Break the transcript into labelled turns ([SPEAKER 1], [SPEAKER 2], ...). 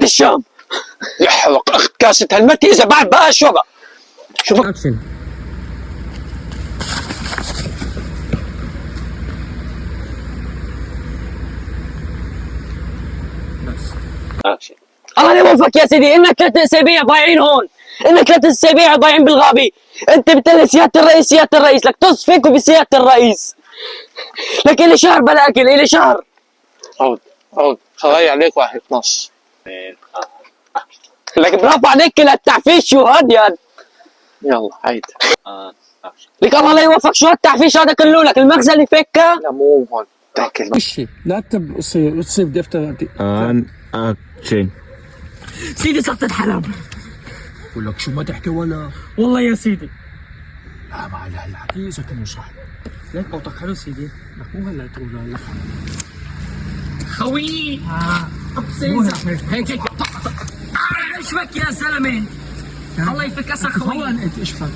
[SPEAKER 1] بلاد الشام. يحرق اخت كاسة هالمتي اذا بعد بقى اشربها. شو بك؟
[SPEAKER 2] اكشن.
[SPEAKER 1] اكشن. الله يوفقك يا سيدي، انك 3 اسابيع ضايعين هون، انك 3 اسابيع ضايعين بالغابة. انت بتقول سيادة الرئيس سيادة الرئيس، لك طز فيك وبسيادة الرئيس. لك الي شهر بلا اكل، الي شهر.
[SPEAKER 3] عود خلاي عليك واحد نص.
[SPEAKER 1] لك برافو عليك للتعفيش. شو هاد ياد؟
[SPEAKER 3] يلا عيد.
[SPEAKER 1] لك الله لا يوفق. شو هالتعفيش هذا كله؟ لك المغزى اللي فكه.
[SPEAKER 3] لا مو هون تاكل.
[SPEAKER 2] وشي لا تصيب دفتر.
[SPEAKER 4] اكشن.
[SPEAKER 1] سيدي صرت الحلب.
[SPEAKER 2] ولك شو ما تحكي ولا
[SPEAKER 1] والله يا سيدي.
[SPEAKER 2] لا ما على هالحكي اذا كان صح. ليك اوضتك حلو سيدي. لك مو هلا تقول لا
[SPEAKER 1] خويي هيك ايش بك يا زلمه؟ الله يفك اسخ خويي.
[SPEAKER 2] انت ايش فك